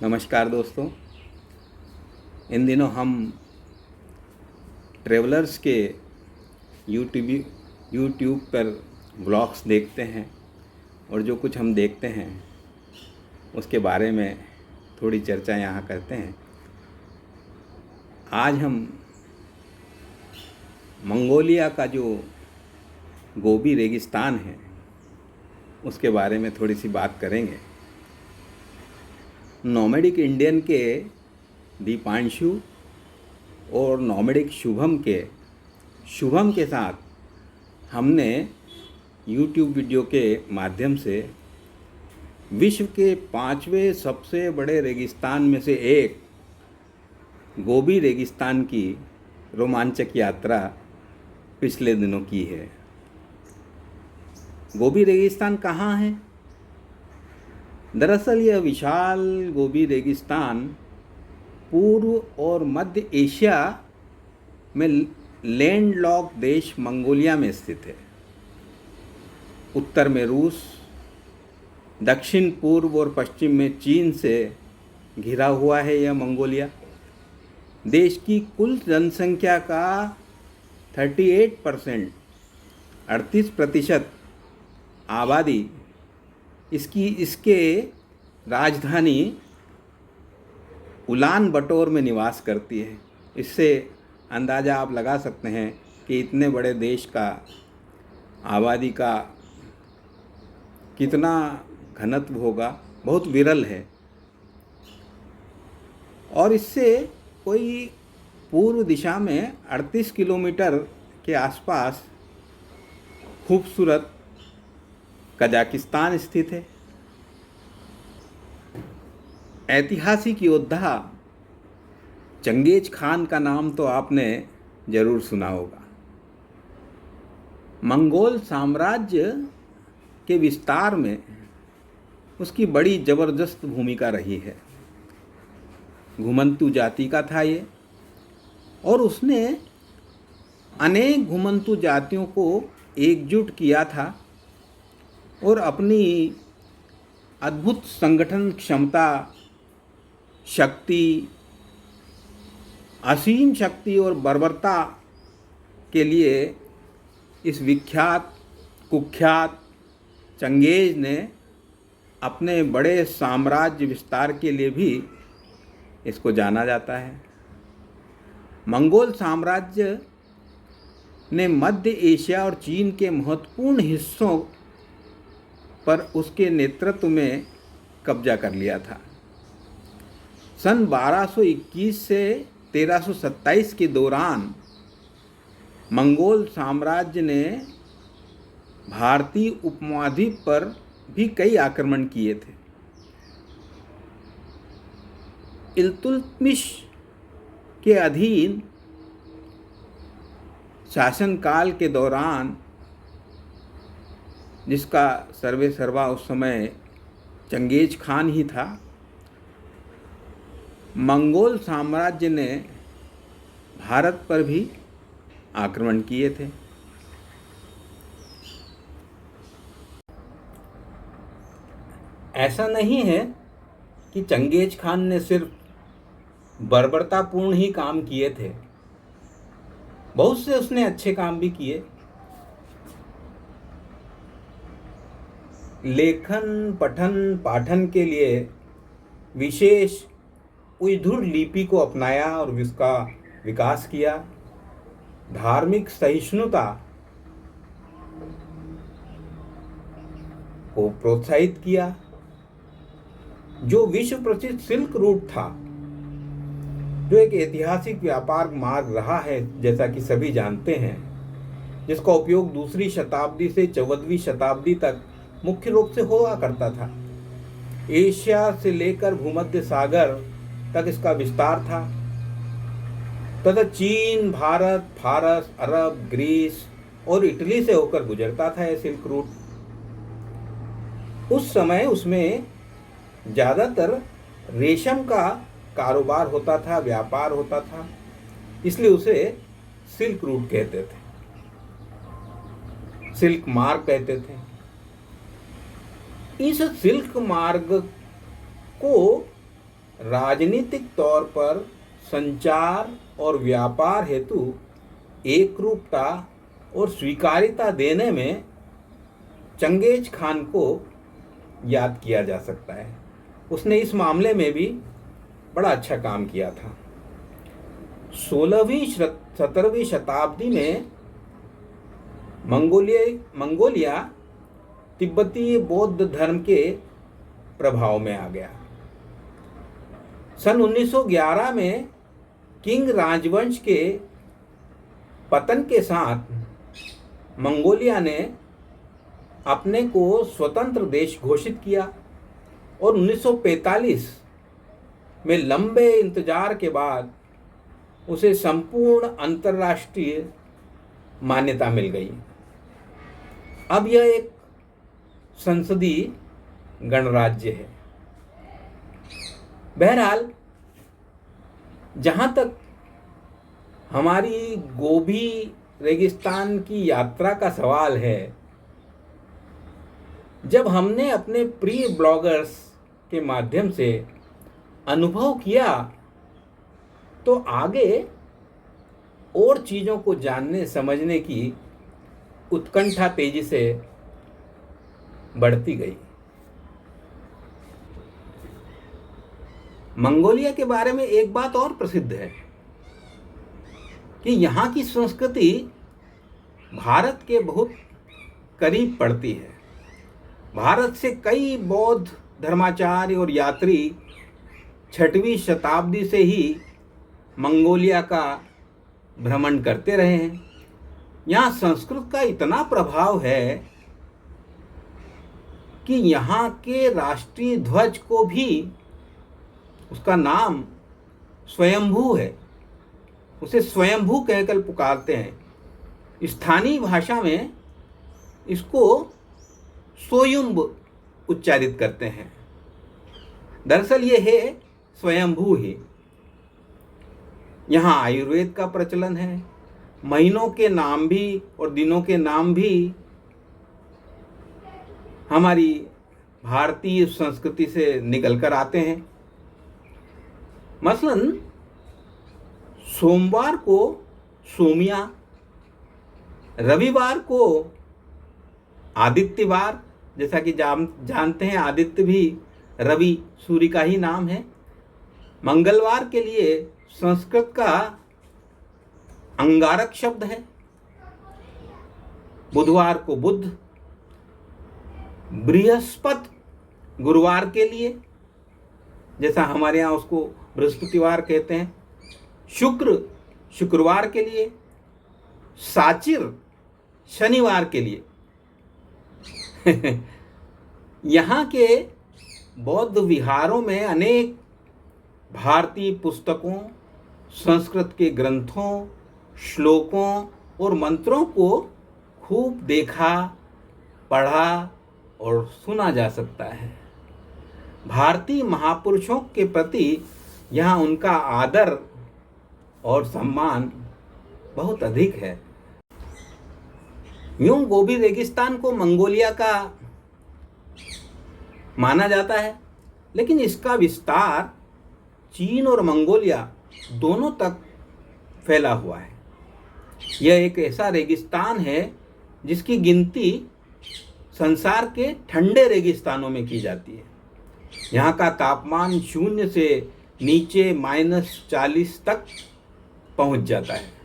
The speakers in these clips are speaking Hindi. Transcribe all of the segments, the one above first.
नमस्कार दोस्तों। इन दिनों हम ट्रेवलर्स के यूट्यूब यूट्यूब पर ब्लॉग्स देखते हैं और जो कुछ हम देखते हैं उसके बारे में थोड़ी चर्चा यहाँ करते हैं। आज हम मंगोलिया का जो गोबी रेगिस्तान है उसके बारे में थोड़ी सी बात करेंगे। नॉमेडिक इंडियन के दीपांशु और नॉमेडिक शुभम के साथ हमने यूट्यूब वीडियो के माध्यम से विश्व के 5वें सबसे बड़े रेगिस्तान में से एक गोबी रेगिस्तान की रोमांचक यात्रा पिछले दिनों की है। गोबी रेगिस्तान कहाँ है? दरअसल यह विशाल गोबी रेगिस्तान पूर्व और मध्य एशिया में लैंडलॉक देश मंगोलिया में स्थित है। उत्तर में रूस, दक्षिण पूर्व और पश्चिम में चीन से घिरा हुआ है यह मंगोलिया। देश की कुल जनसंख्या का 38% आबादी इसके राजधानी उलान बटोर में निवास करती है। इससे अंदाज़ा आप लगा सकते हैं कि इतने बड़े देश का आबादी का कितना घनत्व होगा, बहुत विरल है। और इससे कोई पूर्व दिशा में 38 किलोमीटर के आसपास खूबसूरत कजाकिस्तान स्थित है। ऐतिहासिक योद्धा चंगेज खान का नाम तो आपने जरूर सुना होगा। मंगोल साम्राज्य के विस्तार में उसकी बड़ी जबरदस्त भूमिका रही है। घुमंतु जाति का था ये, और उसने अनेक घुमंतु जातियों को एकजुट किया था और अपनी अद्भुत संगठन क्षमता, शक्ति, असीम शक्ति और बर्बरता के लिए इस विख्यात कुख्यात चंगेज ने अपने बड़े साम्राज्य विस्तार के लिए भी इसको जाना जाता है। मंगोल साम्राज्य ने मध्य एशिया और चीन के महत्वपूर्ण हिस्सों पर उसके नेतृत्व में कब्जा कर लिया था। सन 1221 से 1327 के दौरान मंगोल साम्राज्य ने भारतीय उपमहाद्वीप पर भी कई आक्रमण किए थे। इल्तुतमिश के अधीन शासनकाल के दौरान, जिसका सर्वे सर्वा उस समय चंगेज खान ही था, मंगोल साम्राज्य ने भारत पर भी आक्रमण किए थे। ऐसा नहीं है कि चंगेज खान ने सिर्फ बर्बरतापूर्ण ही काम किए थे, बहुत से उसने अच्छे काम भी किए। लेखन पठन पाठन के लिए विशेष उइघुर लिपि को अपनाया और उसका विकास किया। धार्मिक सहिष्णुता को प्रोत्साहित किया। जो विश्व प्रसिद्ध सिल्क रूट था, जो एक ऐतिहासिक व्यापार मार्ग रहा है, जैसा कि सभी जानते हैं, जिसका उपयोग दूसरी शताब्दी से 14वीं शताब्दी तक मुख्य रूप से हुआ करता था। एशिया से लेकर भूमध्य सागर तक इसका विस्तार था तथा चीन, भारत, फारस, अरब, ग्रीस और इटली से होकर गुजरता था यह सिल्क रूट। उस समय उसमें ज़्यादातर रेशम का कारोबार होता था, व्यापार होता था, इसलिए उसे सिल्क रूट कहते थे, सिल्क मार्ग कहते थे। इस सिल्क मार्ग को राजनीतिक तौर पर संचार और व्यापार हेतु एकरूपता और स्वीकार्यता देने में चंगेज खान को याद किया जा सकता है। उसने इस मामले में भी बड़ा अच्छा काम किया था। 16वीं 17वीं शताब्दी में मंगोलिया तिब्बती बौद्ध धर्म के प्रभाव में आ गया। सन 1911 में किंग राजवंश के पतन के साथ मंगोलिया ने अपने को स्वतंत्र देश घोषित किया और 1945 में लंबे इंतजार के बाद उसे संपूर्ण अंतर्राष्ट्रीय मान्यता मिल गई। अब यह एक संसदीय गणराज्य है। बहरहाल, जहाँ तक हमारी गोबी रेगिस्तान की यात्रा का सवाल है, जब हमने अपने प्रिय ब्लॉगर्स के माध्यम से अनुभव किया तो आगे और चीज़ों को जानने समझने की उत्कंठा तेजी से बढ़ती गई। मंगोलिया के बारे में एक बात और प्रसिद्ध है कि यहाँ की संस्कृति भारत के बहुत करीब पड़ती है। भारत से कई बौद्ध धर्माचार्य और यात्री 6वीं शताब्दी से ही मंगोलिया का भ्रमण करते रहे हैं। यहाँ संस्कृत का इतना प्रभाव है कि यहाँ के राष्ट्रीय ध्वज को भी, उसका नाम स्वयंभू है, उसे स्वयंभू कहकर पुकारते हैं। स्थानीय भाषा में इसको सोयुम्ब उच्चारित करते हैं। दरअसल ये है स्वयंभू ही। यहाँ आयुर्वेद का प्रचलन है। महीनों के नाम भी और दिनों के नाम भी हमारी भारतीय संस्कृति से निकल कर आते हैं। मसलन सोमवार को सोमिया, रविवार को आदित्यवार, जैसा कि जानते हैं आदित्य भी रवि सूर्य का ही नाम है। मंगलवार के लिए संस्कृत का अंगारक शब्द है। बुधवार को बुध, बृहस्पति गुरुवार के लिए, जैसा हमारे यहाँ उसको बृहस्पतिवार कहते हैं। शुक्र शुक्रवार के लिए, साचिर शनिवार के लिए। यहाँ के बौद्ध विहारों में अनेक भारतीय पुस्तकों, संस्कृत के ग्रंथों, श्लोकों और मंत्रों को खूब देखा, पढ़ा और सुना जा सकता है। भारतीय महापुरुषों के प्रति यहाँ उनका आदर और सम्मान बहुत अधिक है। यूं गोबी रेगिस्तान को मंगोलिया का माना जाता है, लेकिन इसका विस्तार चीन और मंगोलिया दोनों तक फैला हुआ है। यह एक ऐसा रेगिस्तान है जिसकी गिनती संसार के ठंडे रेगिस्तानों में की जाती है। यहाँ का तापमान 0 से नीचे -40 तक पहुँच जाता है।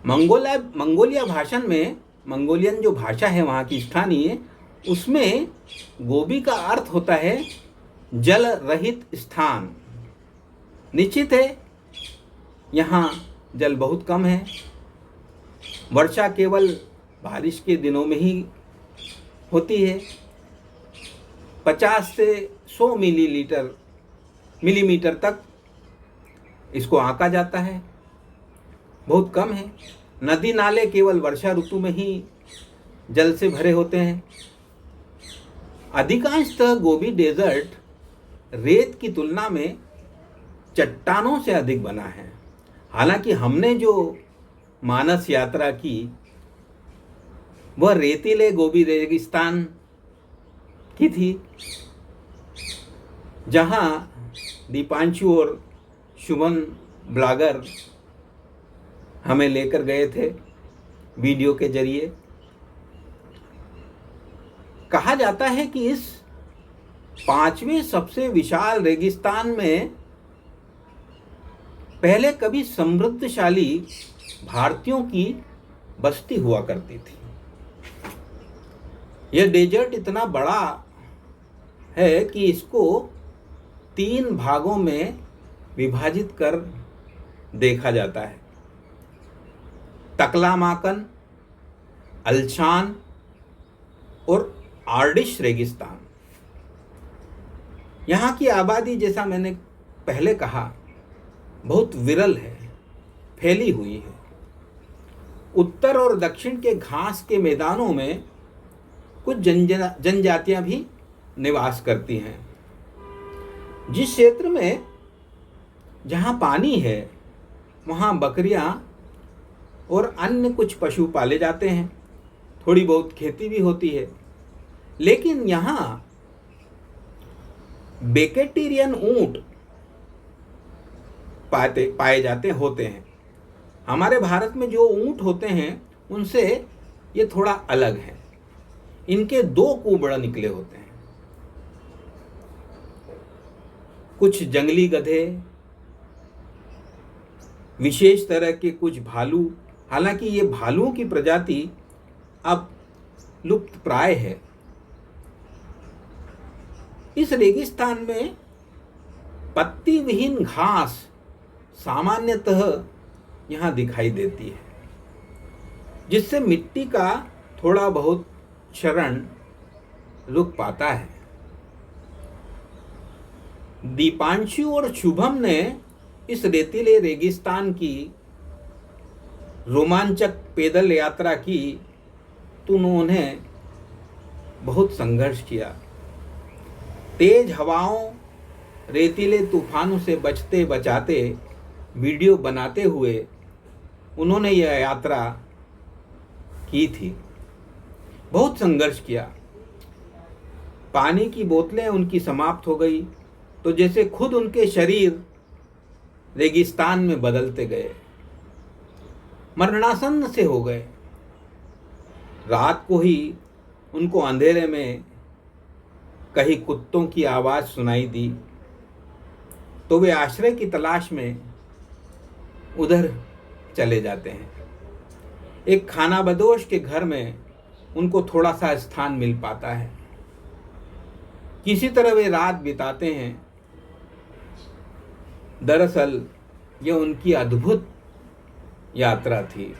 मंगोलिया भाषण में, मंगोलियन जो भाषा है वहाँ की स्थानीय, उसमें गोबी का अर्थ होता है जल रहित स्थान। निश्चित है यहाँ जल बहुत कम है। वर्षा केवल बारिश के दिनों में ही होती है। 50 से 100 मिलीमीटर तक इसको आंका जाता है, बहुत कम है। नदी नाले केवल वर्षा ऋतु में ही जल से भरे होते हैं। अधिकांशतः गोबी डेजर्ट रेत की तुलना में चट्टानों से अधिक बना है। हालांकि हमने जो मानस यात्रा की वह रेतीले गोबी रेगिस्तान की थी, जहाँ दीपांशु और शुभम ब्लॉगर हमें लेकर गए थे वीडियो के जरिए। कहा जाता है कि इस 5वें सबसे विशाल रेगिस्तान में पहले कभी समृद्धशाली भारतीयों की बस्ती हुआ करती थी। यह डेजर्ट इतना बड़ा है कि इसको 3 भागों में विभाजित कर देखा जाता है। तकलामाकन, अल्शान और आर्डिश रेगिस्तान। यहाँ की आबादी, जैसा मैंने पहले कहा, बहुत विरल है, फैली हुई है। उत्तर और दक्षिण के घास के मैदानों में कुछ जनजातियां भी निवास करती हैं। जिस क्षेत्र में जहाँ पानी है वहाँ बकरियां और अन्य कुछ पशु पाले जाते हैं। थोड़ी बहुत खेती भी होती है। लेकिन यहाँ बेकेटेरियन ऊंट पाए जाते होते हैं। हमारे भारत में जो ऊंट होते हैं उनसे ये थोड़ा अलग है। इनके 2 कुबड़ निकले होते हैं। कुछ जंगली गधे, विशेष तरह के कुछ भालू। हालांकि ये भालुओं की प्रजाति अब लुप्त प्राय है। इस रेगिस्तान में पत्ती विहीन घास सामान्यतः यहाँ दिखाई देती है, जिससे मिट्टी का थोड़ा बहुत क्षरण रुक पाता है। दीपांशु और शुभम ने इस रेतीले रेगिस्तान की रोमांचक पैदल यात्रा की तो उन्होंने बहुत संघर्ष किया। तेज हवाओं, रेतीले तूफानों से बचते बचाते वीडियो बनाते हुए उन्होंने यह यात्रा की थी। बहुत संघर्ष किया। पानी की बोतलें उनकी समाप्त हो गई तो जैसे खुद उनके शरीर रेगिस्तान में बदलते गए, मरणासन्न से हो गए। रात को ही उनको अंधेरे में कहीं कुत्तों की आवाज़ सुनाई दी तो वे आश्रय की तलाश में उधर चले जाते हैं। एक खानाबदोश के घर में उनको थोड़ा सा स्थान मिल पाता है। किसी तरह वे रात बिताते हैं। दरअसल यह उनकी अद्भुत यात्रा थी।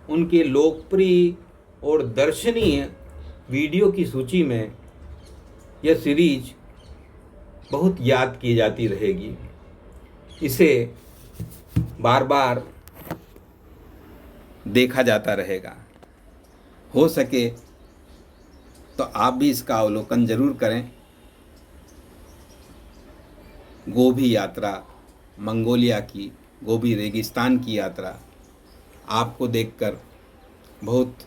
उनके लोकप्रिय और दर्शनीय वीडियो की सूची में यह सीरीज बहुत याद की जाती रहेगी। इसे बार बार देखा जाता रहेगा। हो सके तो आप भी इसका अवलोकन जरूर करें। गोबी यात्रा, मंगोलिया की गोबी रेगिस्तान की यात्रा आपको देखकर बहुत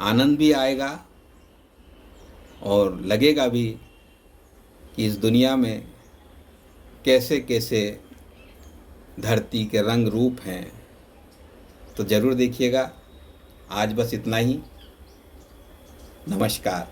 आनंद भी आएगा और लगेगा भी कि इस दुनिया में कैसे कैसे धरती के रंग रूप हैं। तो ज़रूर देखिएगा। आज बस इतना ही। नमस्कार।